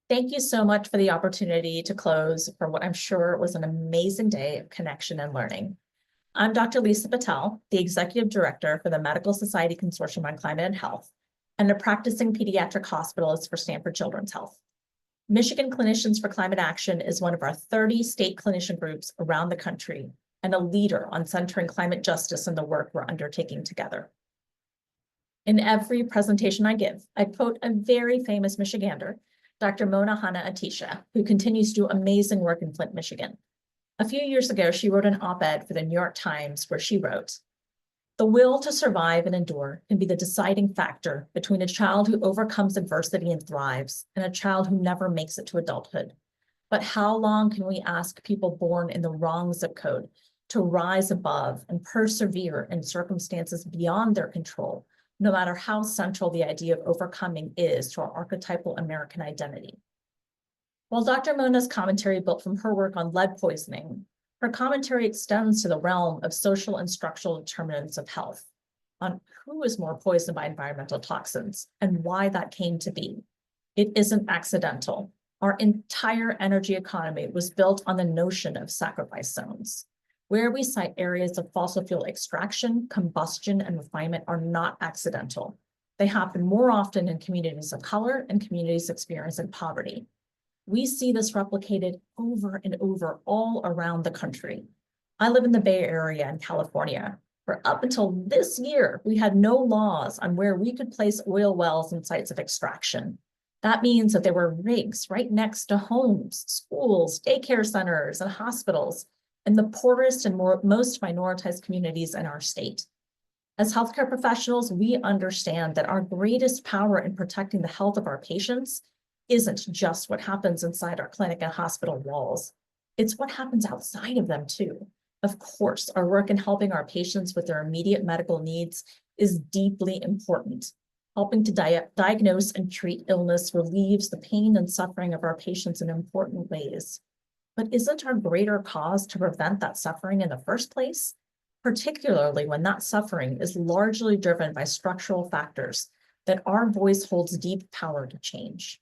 Thank you so much for the opportunity to close for what I'm sure was an amazing day of connection and learning. I'm Dr. Lisa Patel, the Executive Director for the Medical Society Consortium on Climate and Health, and a practicing pediatric hospitalist for Stanford Children's Health. Michigan Clinicians for Climate Action is one of our 30 state clinician groups around the country and a leader on centering climate justice in the work we're undertaking together. In every presentation I give, I quote a very famous Michigander, Dr. Mona Hanna-Attisha, who continues to do amazing work in Flint, Michigan. A few years ago, she wrote an op-ed for the New York Times where she wrote, "The will to survive and endure can be the deciding factor between a child who overcomes adversity and thrives and a child who never makes it to adulthood. But how long can we ask people born in the wrong zip code to rise above and persevere in circumstances beyond their control, no matter how central the idea of overcoming is to our archetypal American identity?" While Dr. Mona's commentary built from her work on lead poisoning, her commentary extends to the realm of social and structural determinants of health, on who is more poisoned by environmental toxins and why that came to be. It isn't accidental. Our entire energy economy was built on the notion of sacrifice zones. Where we cite areas of fossil fuel extraction, combustion, and refinement are not accidental. They happen more often in communities of color and communities experiencing poverty. We see this replicated over and over all around the country. I live in the Bay Area in California, where up until this year, we had no laws on where we could place oil wells and sites of extraction. That means that there were rigs right next to homes, schools, daycare centers, and hospitals in the poorest and most minoritized communities in our state. As healthcare professionals, we understand that our greatest power in protecting the health of our patients isn't just what happens inside our clinic and hospital walls. It's what happens outside of them too. Of course, our work in helping our patients with their immediate medical needs is deeply important. Helping to diagnose and treat illness relieves the pain and suffering of our patients in important ways. But isn't our greater cause to prevent that suffering in the first place? Particularly when that suffering is largely driven by structural factors that our voice holds deep power to change.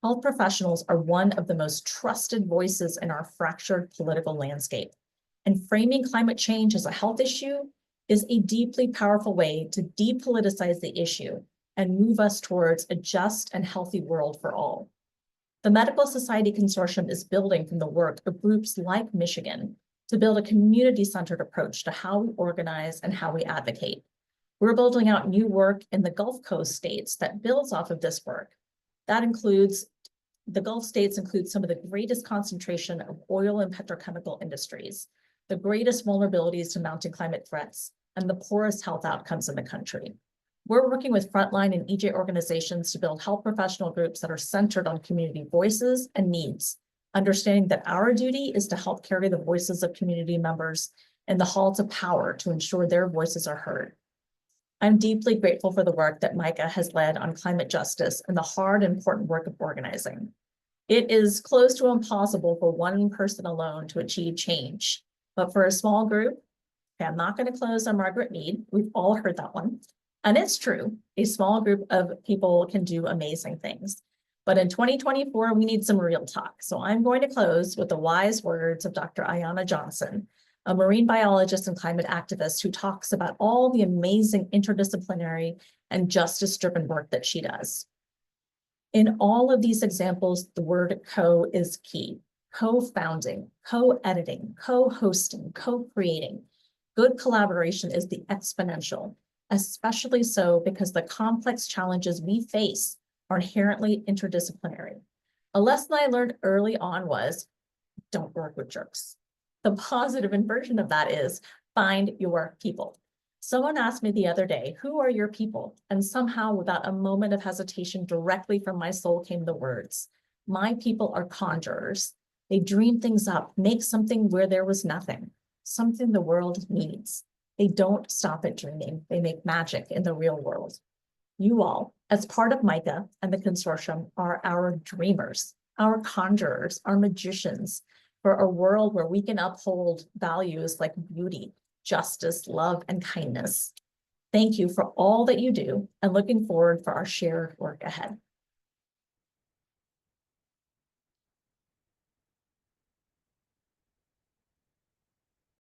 Health professionals are one of the most trusted voices in our fractured political landscape, and framing climate change as a health issue is a deeply powerful way to depoliticize the issue and move us towards a just and healthy world for all. The Medical Society Consortium is building from the work of groups like Michigan to build a community-centered approach to how we organize and how we advocate. We're building out new work in the Gulf Coast states that builds off of this work. That includes, the Gulf states include some of the greatest concentration of oil and petrochemical industries, the greatest vulnerabilities to mounting climate threats, and the poorest health outcomes in the country. We're working with frontline and EJ organizations to build health professional groups that are centered on community voices and needs, understanding that our duty is to help carry the voices of community members in the halls of power to ensure their voices are heard. I'm deeply grateful for the work that Micah has led on climate justice and the hard and important work of organizing. It is close to impossible for one person alone to achieve change, but for a small group, okay, I'm not going to close on Margaret Mead. We've all heard that one. And it's true, a small group of people can do amazing things. But in 2024, we need some real talk. So I'm going to close with the wise words of Dr. Ayanna Johnson, a marine biologist and climate activist who talks about all the amazing interdisciplinary and justice-driven work that she does. In all of these examples, the word co is key. Co-founding, co-editing, co-hosting, co-creating. Good collaboration is the exponential, especially so because the complex challenges we face are inherently interdisciplinary. A lesson I learned early on was, don't work with jerks. The positive inversion of that is find your people. Someone asked me the other day, who are your people? And somehow without a moment of hesitation, directly from my soul came the words, my people are conjurers. They dream things up, make something where there was nothing, something the world needs. They don't stop at dreaming. They make magic in the real world. You all, as part of MICA and the consortium, are our dreamers, our conjurers, our magicians, for a world where we can uphold values like beauty, justice, love, and kindness. Thank you for all that you do, and looking forward for our shared work ahead.